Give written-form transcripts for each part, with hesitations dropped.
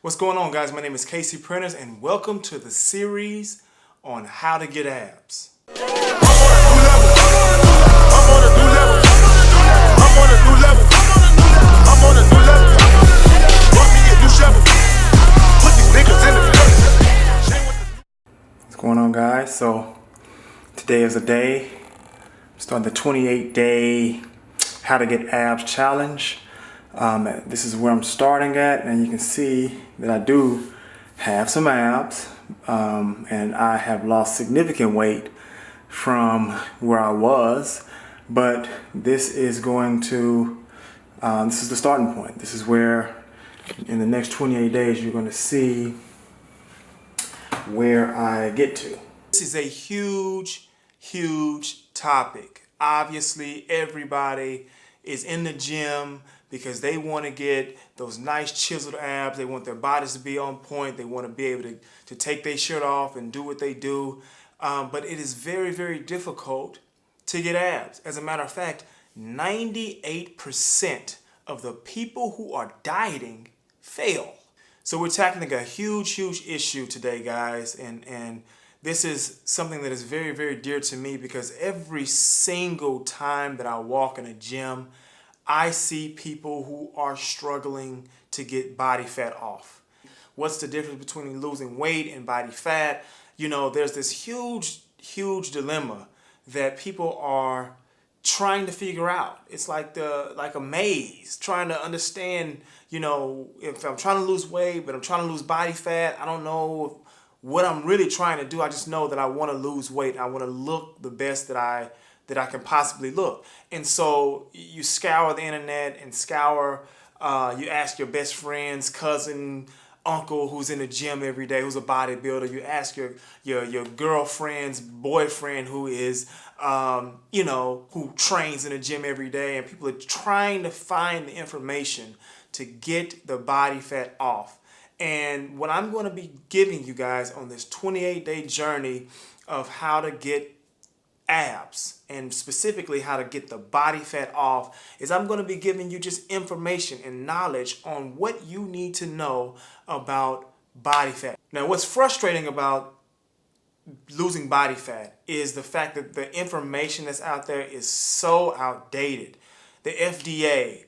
What's going on, guys? My name is Casey Printers, and welcome to the series on how to get abs. What's going on, guys? So today is the day. I'm starting the 28-day how to get abs challenge. This is where I'm starting at, and you can see that I do have some abs, and I have lost significant weight from where I was, but this is going to, this is the starting point. This is where in the next 28 days you're going to see where I get to. This is a huge topic. Obviously, everybody is in the gym because they want to get those nice chiseled abs. They want their bodies to be on point. They want to be able to take their shirt off and do what they do. But it is very difficult to get abs. As a matter of fact, 98% of the people who are dieting fail. So we're tackling a huge issue today, guys. And this is something that is very dear to me because every single time that I walk in a gym, I see people who are struggling to get body fat off. What's the difference between losing weight and body fat? You know, there's this huge dilemma that people are trying to figure out. It's like a maze, trying to understand, you know, if I'm trying to lose weight, but I'm trying to lose body fat. I don't know what I'm really trying to do. I just know that I want to lose weight. I want to look the best that I can possibly look. And so you scour the internet and you ask your best friend's cousin, uncle who's in the gym every day, who's a bodybuilder. You ask your girlfriend's boyfriend who is, who trains in the gym every day. And people are trying to find the information to get the body fat off. And what I'm going to be giving you guys on this 28-day journey of how to get abs, and specifically how to get the body fat off, is I'm going to be giving you just information and knowledge on what you need to know about body fat. Now, what's frustrating about losing body fat is the fact that the information that's out there is so outdated. The FDA,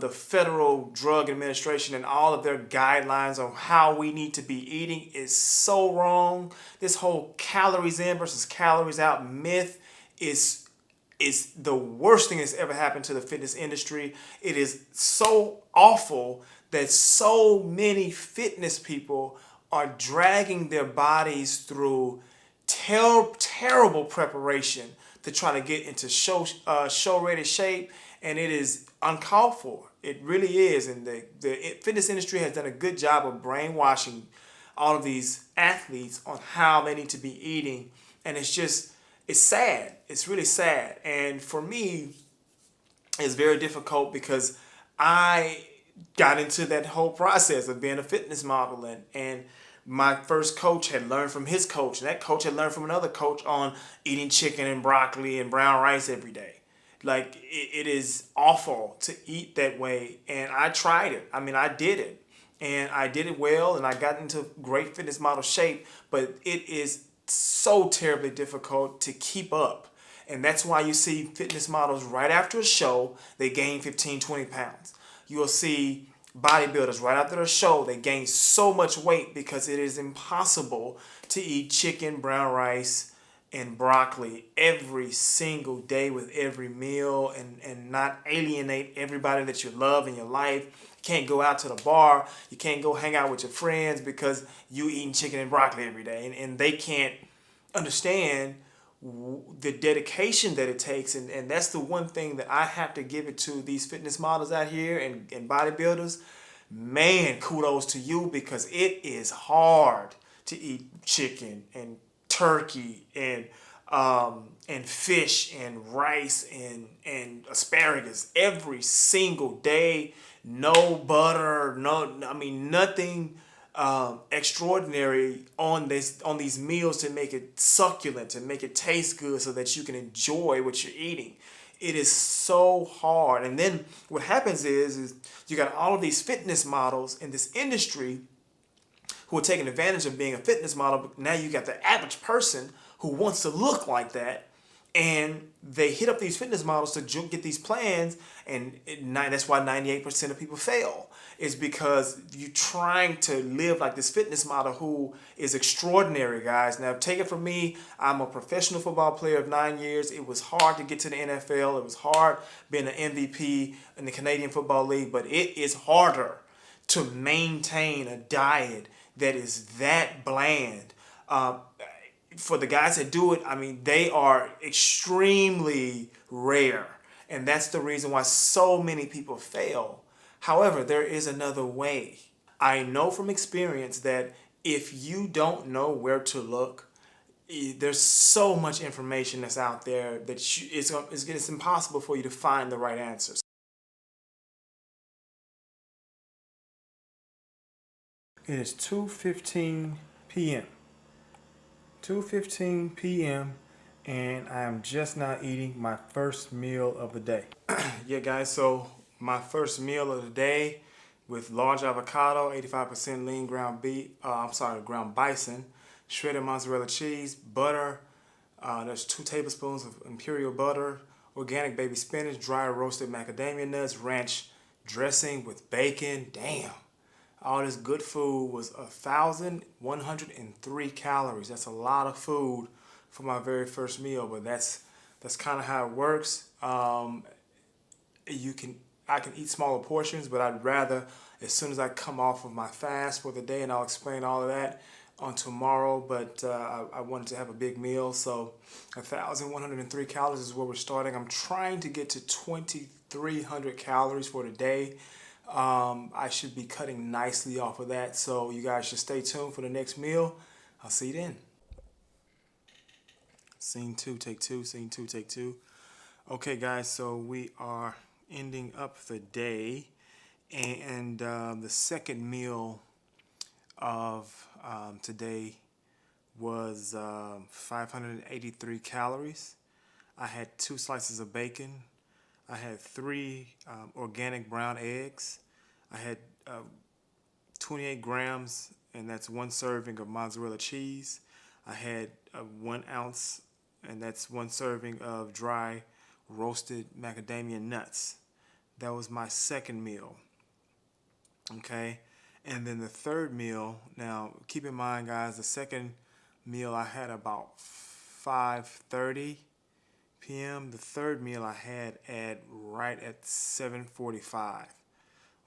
the Federal Drug Administration, and all of their guidelines on how we need to be eating is so wrong. This whole calories in versus calories out myth is the worst thing that's ever happened to the fitness industry. It is so awful that so many fitness people are dragging their bodies through terrible preparation to try to get into show-ready shape, and it is uncalled for. It really is. And the fitness industry has done a good job of brainwashing all of these athletes on how they need to be eating. And it's sad. It's really sad. And for me, it's very difficult because I got into that whole process of being a fitness model. And my first coach had learned from his coach. And that coach had learned from another coach on eating chicken and broccoli and brown rice every day. Like, it is awful to eat that way, and I tried it. I mean, I did it, and I did it well, and I got into great fitness model shape, but it is so terribly difficult to keep up. And that's why you see fitness models right after a show, they gain 15, 20 pounds. You'll see bodybuilders right after a show, they gain so much weight because it is impossible to eat chicken, brown rice, and broccoli every single day with every meal and not alienate everybody that you love in your life. You can't go out to the bar. You can't go hang out with your friends because you eating chicken and broccoli every day. And they can't understand the dedication that it takes. And that's the one thing that I have to give it to these fitness models out here and bodybuilders. Man, kudos to you, because it is hard to eat chicken and turkey and fish and rice and asparagus every single day. No butter, nothing extraordinary on these meals to make it succulent, to make it taste good so that you can enjoy what you're eating. It is so hard. And then what happens is you got all of these fitness models in this industry who are taking advantage of being a fitness model. But now you got the average person who wants to look like that, and they hit up these fitness models to get these plans, and that's why 98% of people fail, is because you're trying to live like this fitness model who is extraordinary, guys. Now, take it from me, I'm a professional football player of 9 years. It was hard to get to the NFL. It was hard being an MVP in the Canadian Football League, but it is harder to maintain a diet that is that bland. For the guys that do it, I mean, they are extremely rare. And that's the reason why so many people fail. However, there is another way. I know from experience that if you don't know where to look, there's so much information that's out there that it's impossible for you to find the right answers. It is 2:15 p.m. 2:15 p.m. and I am just now eating my first meal of the day. Yeah, guys, so my first meal of the day with large avocado, 85% lean ground ground bison, shredded mozzarella cheese, butter. There's 2 tablespoons of imperial butter, organic baby spinach, dry roasted macadamia nuts, ranch dressing with bacon. Damn. All this good food was 1,103 calories. That's a lot of food for my very first meal, but that's kind of how it works. I can eat smaller portions, but I'd rather, as soon as I come off of my fast for the day, and I'll explain all of that on tomorrow, but I wanted to have a big meal, so 1,103 calories is where we're starting. I'm trying to get to 2,300 calories for the day. I should be cutting nicely off of that, so you guys should stay tuned for the next meal. I'll see you then. Scene 2, take 2, scene 2, take 2. Okay, guys, so we are ending up the day, and the second meal of today was 583 calories. I had 2 slices of bacon. I had 3 organic brown eggs. I had 28 grams, and that's 1 serving of mozzarella cheese. I had 1 ounce, and that's 1 serving of dry roasted macadamia nuts. That was my second meal. Okay, and then the third meal, now keep in mind, guys, the second meal I had about 5:30 p.m. The third meal I had right at 7:45.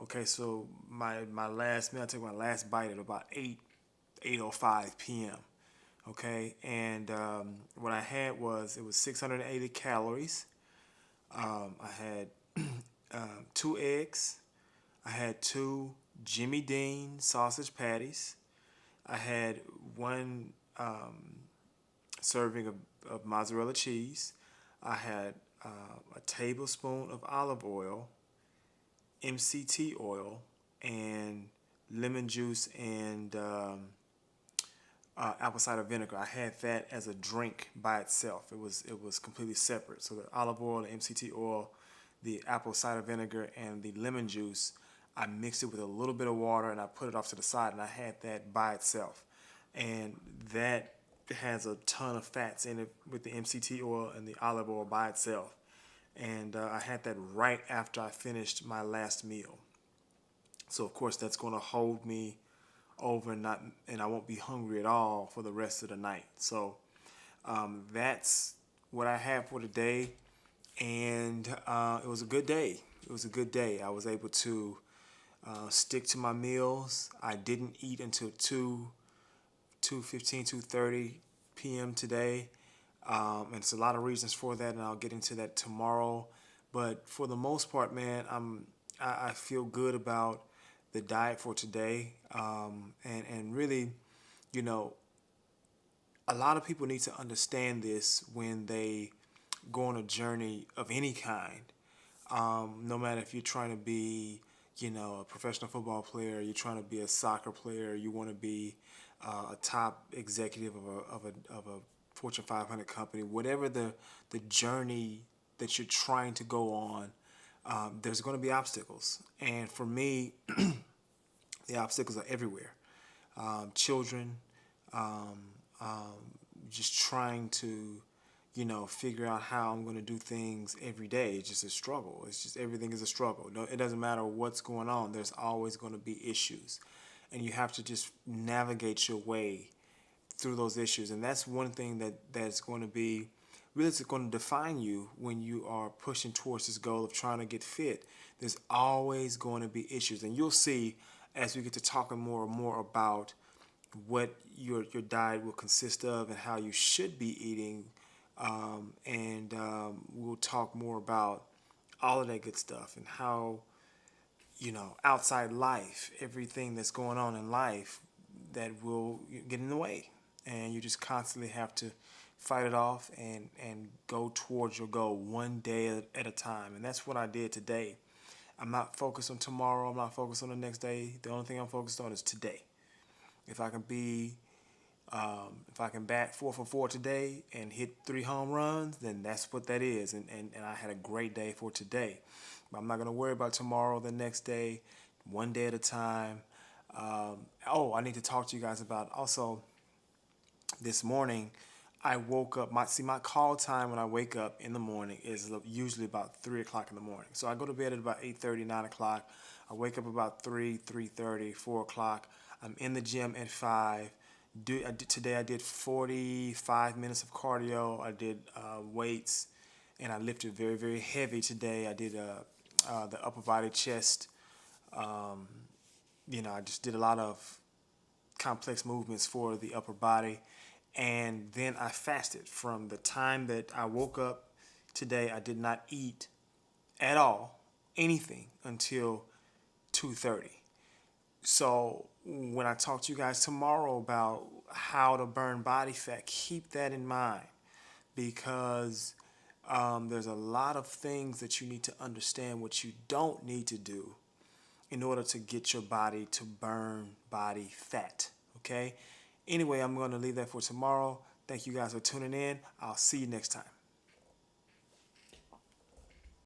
Okay, so my last meal, I took my last bite at about 8:05 p.m. Okay, and what I had it was 680 calories. I had 2 eggs. I had 2 Jimmy Dean sausage patties. I had 1 serving of mozzarella cheese. I had a tablespoon of olive oil, MCT oil, and lemon juice and apple cider vinegar. I had that as a drink by itself. It was completely separate. So the olive oil, the MCT oil, the apple cider vinegar, and the lemon juice, I mixed it with a little bit of water and I put it off to the side, and I had that by itself. And that has a ton of fats in it with the MCT oil and the olive oil by itself. And I had that right after I finished my last meal. So of course that's going to hold me over and I won't be hungry at all for the rest of the night. So that's what I had for today, and it was a good day. It was a good day. I was able to stick to my meals. I didn't eat until 2:30 p.m. today. And it's a lot of reasons for that, and I'll get into that tomorrow. But for the most part, man, I feel good about the diet for today. And really, you know, a lot of people need to understand this when they go on a journey of any kind. No matter if you're trying to be, you know, a professional football player, you're trying to be a soccer player, you want to be a top executive of a Fortune 500 company, whatever the journey that you're trying to go on, there's going to be obstacles. And for me, the obstacles are everywhere. children, um, just trying to, figure out how I'm going to do things every day. It's just a struggle. It's just everything is a struggle. No, it doesn't matter what's going on. There's always going to be issues, and you have to just navigate your way through those issues. And that's one thing that's going to be really, it's going to define you when you are pushing towards this goal of trying to get fit. There's always going to be issues, and you'll see as we get to talking more and more about what your diet will consist of and how you should be eating. We'll talk more about all of that good stuff and how, outside life, everything that's going on in life that will get in the way. And you just constantly have to fight it off and go towards your goal one day at a time. And that's what I did today. I'm not focused on tomorrow. I'm not focused on the next day. The only thing I'm focused on is today. If I can bat 4 for 4 today and hit 3 home runs, then that's what that is. And I had a great day for today. But I'm not going to worry about tomorrow, the next day, one day at a time. I need to talk to you guys about also this morning. I woke up, my call time when I wake up in the morning is usually about 3 o'clock in the morning. So I go to bed at about 8:30, 9 o'clock. I wake up about 3:30, 4 o'clock. I'm in the gym at 5. Today I did 45 minutes of cardio. I did weights, and I lifted very, very heavy today. I did the upper body chest. I just did a lot of complex movements for the upper body. And then I fasted from the time that I woke up today. I did not eat at all, anything, until 2:30. So when I talk to you guys tomorrow about how to burn body fat, keep that in mind, because there's a lot of things that you need to understand what you don't need to do in order to get your body to burn body fat, okay? Anyway, I'm going to leave that for tomorrow. Thank you guys for tuning in. I'll see you next time.